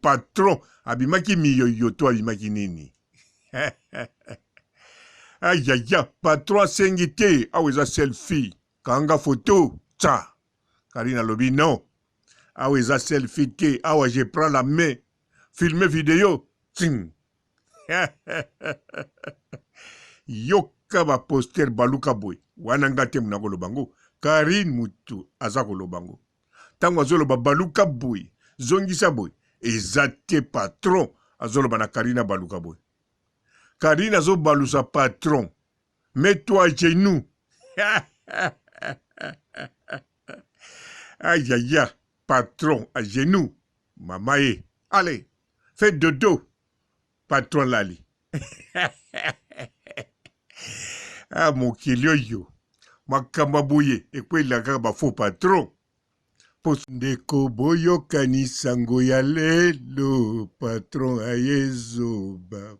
patron abimaki miyoyoto abimaki nini. Ayaya, patron asengi te awa eza selfie kanga photo tsa Karine alobi non awa eza selfie te awa je prends la main filmer vidéo ting. Yoka ba poster baluka boy wana nga te muna kolobango Karine mutu aza kolobango tango azoloba baluka boy zongisa boy eza te patron azoloba na Karine baluka boy. Karine azobalusa patron mets-toi à genoux. Aïe aïe aïe, patron à genoux. Mamae, allez, fais dodo. Patron lali. Ah, mon kilioyo. Makamba boye, et puis il a faux patron. Ndeko boyo kanisango ya lelo, patron ayezoba.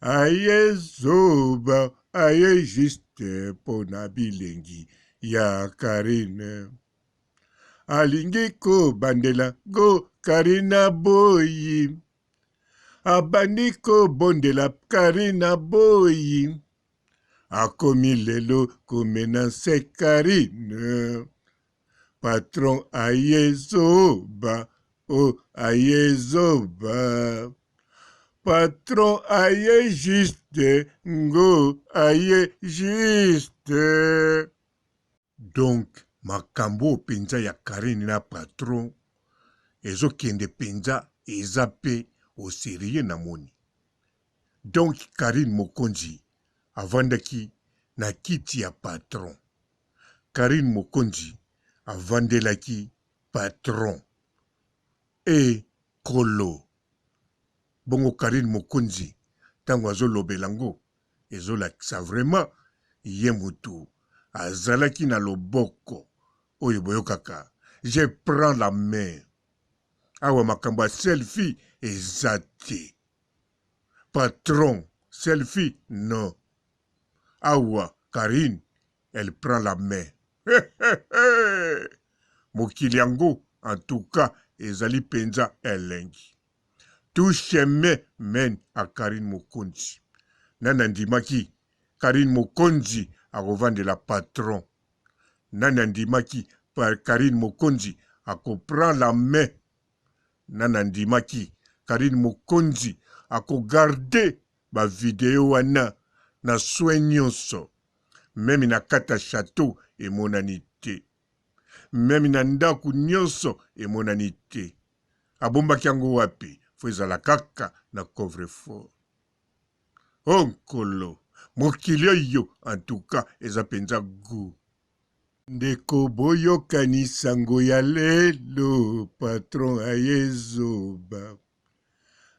Ayezoba, aye juste pona bilengi ya Karine. Alingi ko bandela go Karina boyi. Abandi ko bondela Karina boyi. Akomi lelo komena se Karine. Patron ayezoba, oh ayezoba. Patron aye juste, ngo aye juste. Donc, makambo penza ya Karine na patron, ezo kende penza eza pe au sérieux na moni. Donc, Karine Mokonzi avandaki na kiti ya patron. Karine Mokonzi avandelaki patron. E kolo. Bongo Karine Mokonzi, tango azolobelango, ezolakisa vraiment, ye mutu, azalaki na loboko, oyo boyokaka, je prends la main. Awa makamba selfie, ezate. Patron, selfie, non. Awa, Karine, elle prend la main. Mokiliango, en tout cas, ezali penza elengi. Tout chemin mène à Karine Mokonzi. Nanandimaki, Karine Mokonzi a revendre la patron. Nanandimaki, par Karine Mokonzi a comprendre la main. Nanandimaki, Karine Mokonzi a garder ma vidéo wana na soignonso. Même na kata château et monanité. Même na ndaku nyonso et monanité. Abombaki yango wapi. Fwezala kaka na coffre-fort. Onkolo, mokilio yo, en tout cas, eza penza gu. Ndeko boyo kanisango ya lelo, patron ayezoba.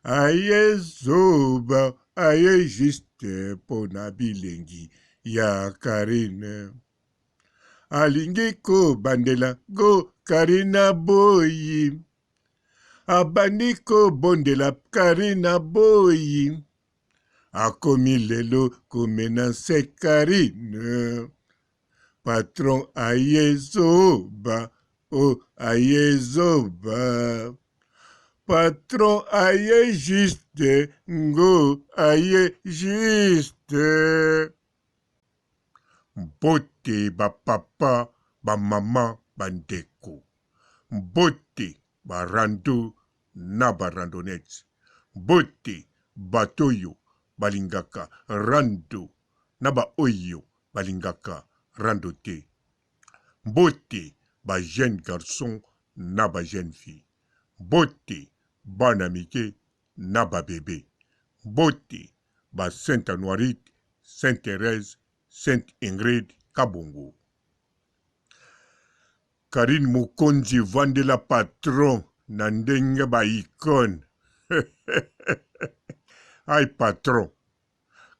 Ayezoba, aye juste pona bilengi ya Karine. Alingi ko bandela go Karina boyi. Abandi ko bondela Karina boyi. Akomi lelo komena se Karine. Patron ayezoba, oh ayezoba. Patron aye juste, ngo aye juste. Mbote ba papa, ba mama, bandeko. Mbote ba rando na ba randonnette. Mbote batoyo balingaka rando na ba oyo balingaka rando te. Mbote ba jeune garçon na ba jeune fille. Mbote bana mike na ba bébé. Mbote ba Sainte Anoirite, Sainte Thérèse, Sainte Ingrid Kabongo. Karine Mokonzi vandela patron na ndenge ba icône. Ay patron.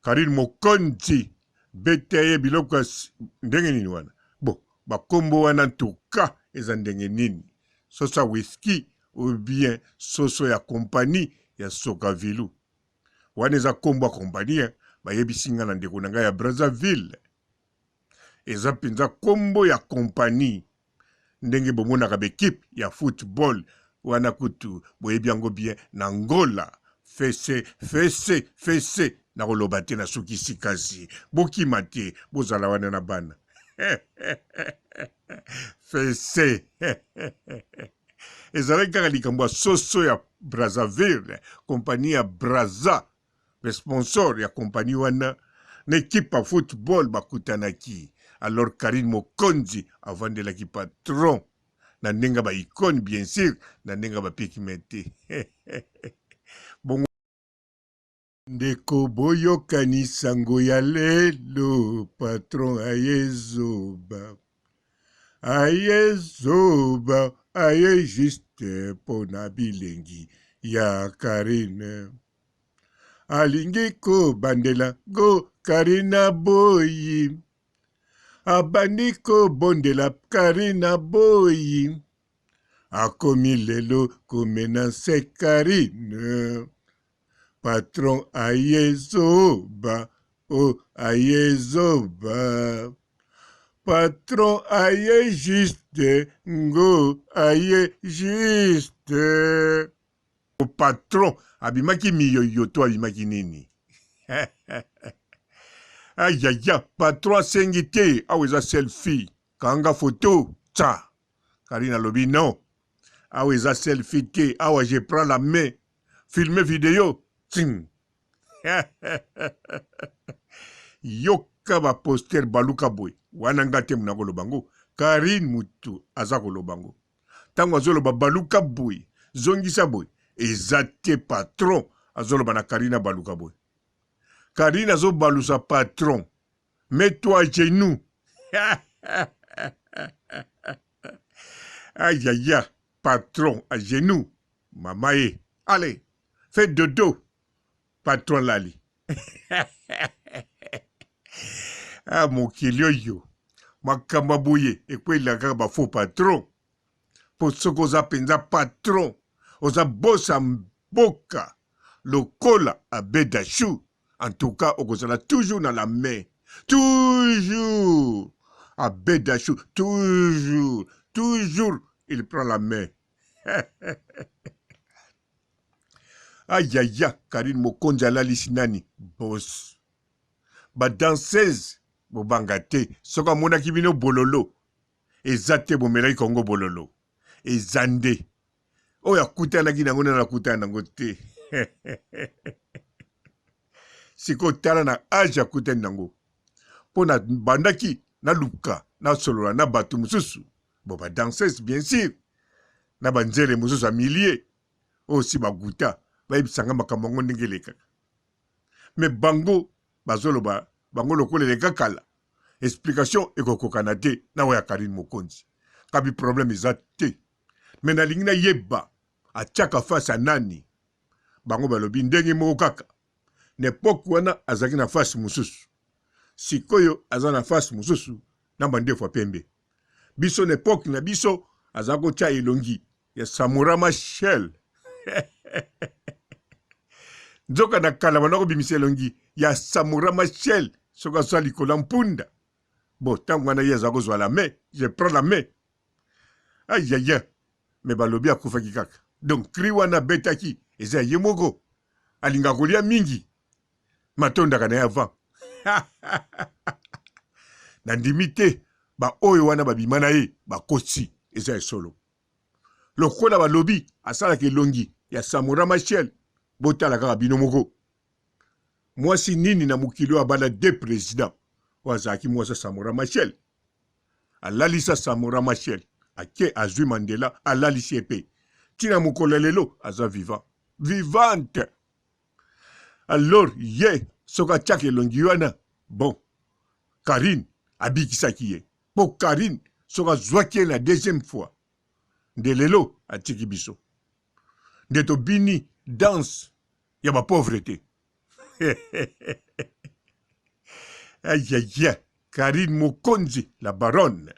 Karine Mokonzi beteye biloko ndenge nini wana. Bon, bakombo wana ntuka eza ndenge nini. Sosa whisky ou bien soso ya kompani ya Sokavilu. Wana eza kombo ya kompani bayebisinga na ndeko na ngai ya Brazzaville. Eza penza kombo ya kompani. Ndenge bomonaka bekipe ya football wana kutu boyebi yango bien na Angola fese na koloba te na soki sikasi bokima te bozala wana na bana fese ezalaki kaka likambo ya soso ya Brazzaville kompani ya Brazza responsor ya kompani wana na ekipe ya football bakutanaki alors Karine Mokonzi avandelaki patron na ndenge baikone bien sûr na ndenge bapekime te bongo ndeko boyokani sango ya lelo patron ayezoba aye juste mpona bilengi ya Karine alingi kobandela go Karina boyi abandi kobondela Karina boyi akomi lelo komenase Karine patron ayezoba ayezoba patron aye juste ngo aye juste o patron abimaki miyoyo to abimaki nini ayaya patron asengi te awa eza selfie kanga photo tsa Karine alobi non awa eza selfie te awa je prends la main filme video ting yoka baposter baluka boy wana nga te muna koloba ngo Karine mutu aza koloba ngo ntango azoloba baluka boy zongisa boy eza te patron azoloba na Karine baluka boy Karine azobalusa patron mets-toi à genoux aïe aïe patron à genoux mamaye allez fais dodo patron lali ah mokili oyo makambo boye ekwelaka kaka bafaux patron po soki oza mpenza patron oza bosa mboka lokola abedashu en tout cas okozala toujours na la main toujours abedashu toujours il prend la main ayaya Karine Mokonzi alalisi nani boss badanseuse bobanga te soki amonaki bino bololo eza te bomelaki kongo bololo eza nde oyo akutanaki nango nana akutana nango te sikoyo tala na age akutani nango mpo na bandaki naluka nasolola na bato mosusu bo badanseuse bien sûr na banzele mosusu ya milie oyo si baguta bayebisanga makambo yango ndenge elekaka me bango bazoloba bango lokola eleka kala explication ekokokana te na oyo ya Karine Mokonzi kabi problème eza te me nalingi nayeba atiaka face ya nani bango balobi ndenge moko kaka na epoke wana azalaki na face mosusu sikoyo aza na face mosusu na bandefu pembe biso na epoke na biso aza kotia elongi ya Samora Machel nzoka na kala banako bimisa elongi ya Samora Machel soki azwa likolo mpunda bo ntango wana ye aza kozwa la main je prends la main ayaya me balobi akufaki kaka donc cri wana betaki eza ye moko alinga kolia mingi matondaka na ye avant nandimi te baoyo wana babima na ye bakosi eza esolo lokola balobi asalaka elongi ya Samora Machel botala kaka bino moko mwasi nini na mokili oyo abanda de président oyo azalaki mwasi Samora Machel alalisa Samora Machel ake azwi Mandela alalisi epe tina mokolo lelo aza vivante alors ye soki atiaka elongi wana bon Karine abikisaki ye mpo Karine soki azwaki ye na deuxième fois nde lelo atiki biso nde tobini danse ya bapauvreté ayaya Karine Mokonzi la baronne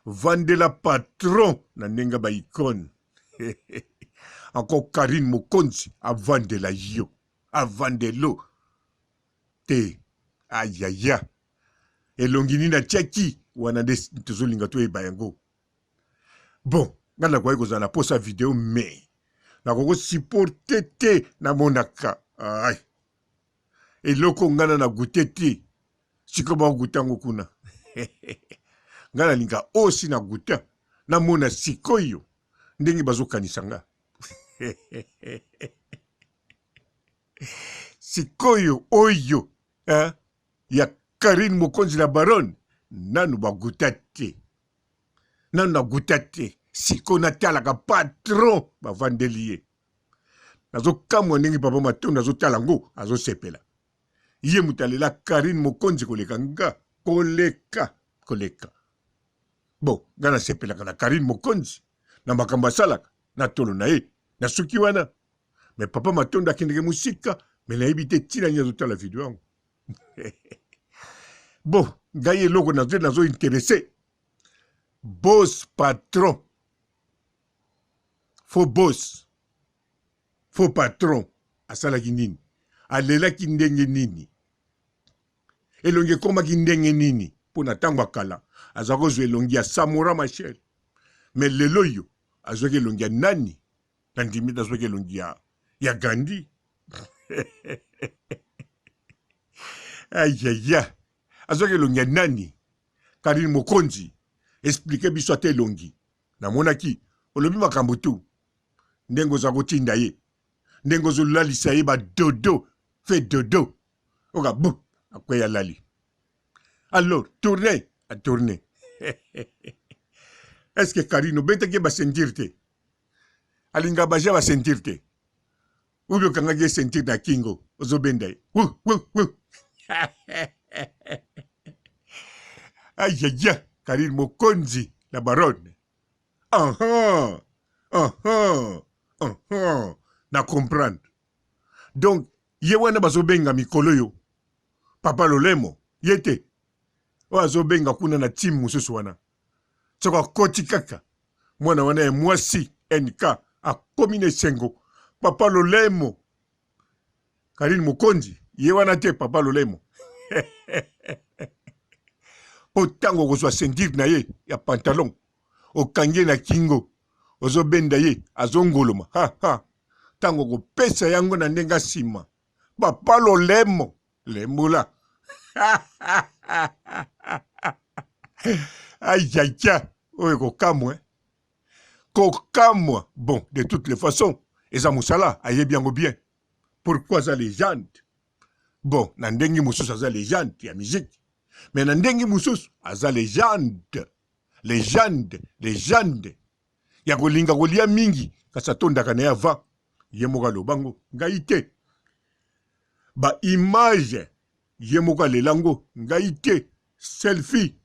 vandela patron na ndenge baikone encore Karine Mokonzi avandela yo avandelo te ayaya elongi nini atiaki wana nde tozolinga toyeba yango bon ngana kwa iko zana posa video me na koko supporte te na monaka ay eloko ngana na gute te siko ba gutango kuna ngana linga osi na guta na mona sikoyo ndenge bazokanisa nga sikoyo oyo ya Karine Mokonzi la Baronne nanu baguta te nanu na guta te siko natalaka patron bavandeli ye nazokamwa ndenge papa Matondo azotala ngo azosepela ye mutu alela Karine Mokonzi koleka nga koleka bon nga nasepelaka na Karine Mokonzi na makambo asalaka na tolo na ye na suki wana me papa Matondo akendeke musika me nayebi te ntina nini azotala video yango bon ngai eloko nazo interesse boss patron faux boss faux patron asalaki nini alelaki ndenge nini elongi ekomaki ndenge nini mpo na ntango akala aza kozwa elongi ya Samora Machel me lelo oyo azwaki elongi ya nani na ndimi azwaki elongi ya Gandhi ayaya azwaki elongi ya nani Karine Mokonzi explike biso ate elongi namonaki olobi makambo tu ndenge oza kotinda ye ndenge ozolalisa ye badodo fe dodo oka bu akweya lali alors tourne a tourne est-ce que Karine obetaki basentir te alinga baja basentir te ubi okangaki sentir na kingo ozobenda ye ayaya Karine Mokonzi la Baronne na comprendre donc ye wana bazobenga mikolo yo papa Lolemo yete o azobenga kuna na team mususu wana soko akoti kaka mwana wana ya mwasi NK akomi na esengo papa Lolemo Karine Mokonzi ye wana te papa Lolemo otango kozwa sentir na ye ya pantalon okangie na kingo ozobenda ye azongoloma tango kopesa yango na ndenge nsima papa Lolemo lemula ayaya oyo kokamwa bon de toutes les façons eza mosala ayebi yango bien pourquoi aza légende bon na ndenge mosusu aza légende ya musique mais na ndenge mosusu aza légende ya kolinga kolia mingi kasi atondaka na ye ava ye moko alobango ngai te baimage ye moko alelango ngai te selfie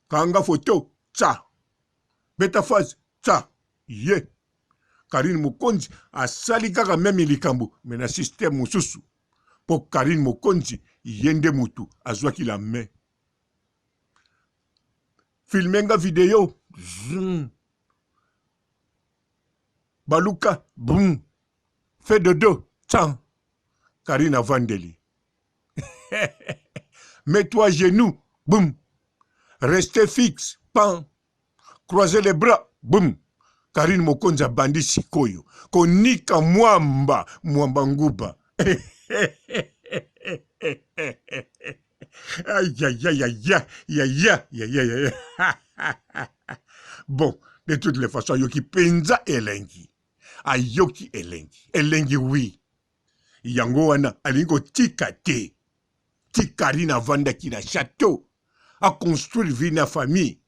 kanga foto tsa beta face tsa ye Karine Mokonzi asali kaka meme likambo me na système mosusu po Karine Mokonzi ye nde mutu azwaki la main filmenga video baluka boum fait dodo tsa Karine avandeli mets-toi à genoux boum restez fixe pan croisez les bras boum Karine Mokonzi abandi sikoyo konika mwamba nguba bon de toutes les façons ayoki penza elengi ayoki elengi oui yango wana alingi kotika te ti Karine avandaki na château a construire vie na famille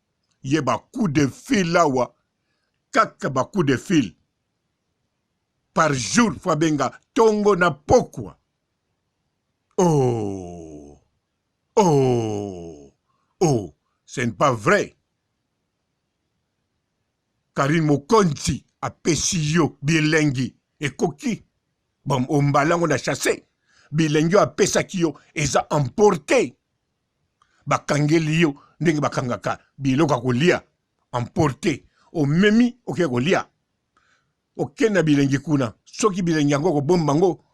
ye bacoup de fil awa kaka bacoup de fil par jour fo abenga tongo na pokwa oh ce n'est pas vrai Karine Mokonzi apesi yo bilengi ekoki bon ombalango na chasse bilengi apesaki yo eza emporté bakangeli yo ndenge bakangaka biloko kolia emporté omemi oke kolia okenda bilengi kuna soki bilengi yango kobomba ngo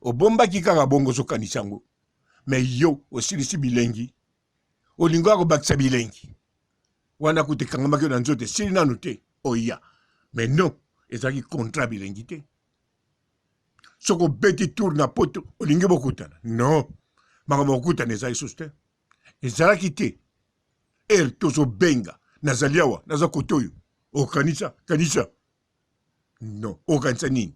obombaki kaka bongo zokanisa yango me yo osilisi bilengi olingo akobakisa bilengi wana kutekangamaki yo na nzoto esili nanu te oya Mais non, ezalaki contrat bilengi te. Soko beti tour na poto, olingi bokutana. Non, makambo bokutana ezali susu te. Ezalaki te. Tozo benga, nazali awa, naza kotoyo. Kanisa. Non, kanisa nini?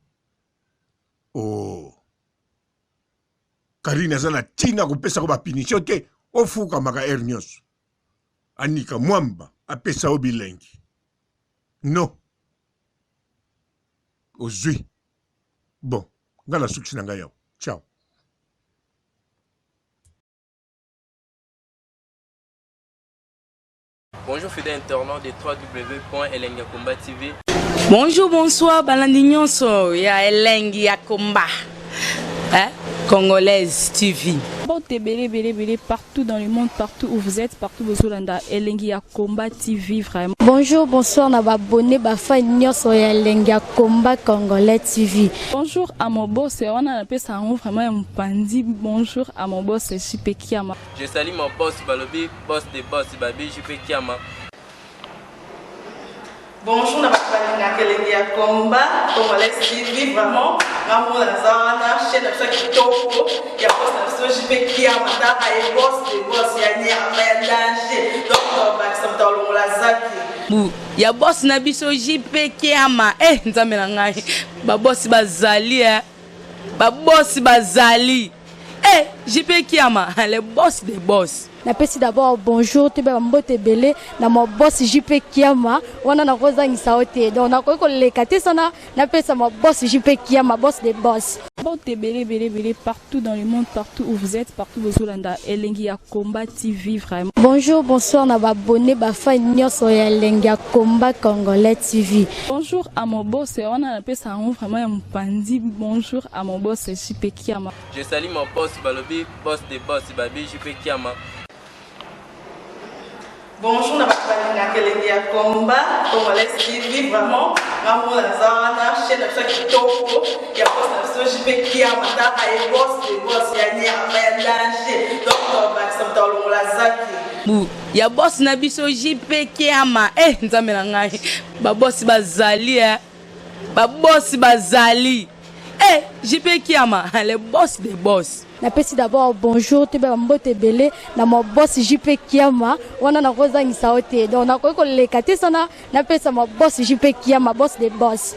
Kari naza na tina kopesa ko bapinisio te, ofuka maka nyonso. Anika mwamba, apesa o bilengi. Non. Ozui. Bon, ngala suksi na ngai. Ciao. Bonjour fidèles internautes de www.elengiakomba TV. Bonjour, bonsoir, balandi nyonso ya Elengi ya Komba. Congolaise TV. Bon, belé partout dans le monde, partout où vous êtes, partout où vous êtes, Elengi ya Komba TV vraiment. Bonjour, bonsoir, na abonné bafa nyonso ya Elengi ya Komba Congolais TV. Bonjour à mon boss, on a appelé ça vraiment un pandi. Bonjour à mon boss, JP Kiama. Je salue mon boss Balobi, boss des boss Babi, JP Kiama. Bonjour, na Elengi ya Komba Congolais TV vraiment. Ngamo na zana chaîne ça qui toko ya boss na JP Kiama ta ay boss des boss ya ni ya danger. Donc ba samta longola zaki. Ya boss na biso JP Kiama nzambe na ngai ba boss bazali ba boss bazali JP Kiama le boss des boss. Napesi d'abord bonjour te ba mbote belé na mo boss JP Kiama wana na kozangisa ote donc na ko lekate sana napesa mo boss JP Kiama boss des boss. Bon, belé partout dans le monde, partout où vous êtes, partout où vous êtes, Elengi ya Komba TV vraiment. Bonjour, bonsoir, na abonné bafa nyonso ya Elengi ya Komba Congolais TV. Bonjour à mon boss, on a appelé ça vraiment un pandi. Bonjour à mon boss JP Kiama. Je salue mon boss Balobi, boss des boss Babi, JP Kiama. Bonjour, na Elengi ya Komba Congolais TV vraiment. Ngamo na zana chaîne ça qui toko ya boss na JP Kiama ta ay boss des boss ya ni ya danger. Donc ba samta longola zaki. Ya boss na biso JP Kiama nzambe na ngai ba boss bazali ba boss bazali JP Kiama le boss des boss. Napesi d'abord bonjour te ba mbote belé na mo boss JP Kiama wana na kozangisa ote donc na ko lekate sana napesa mo boss JP Kiama boss des boss.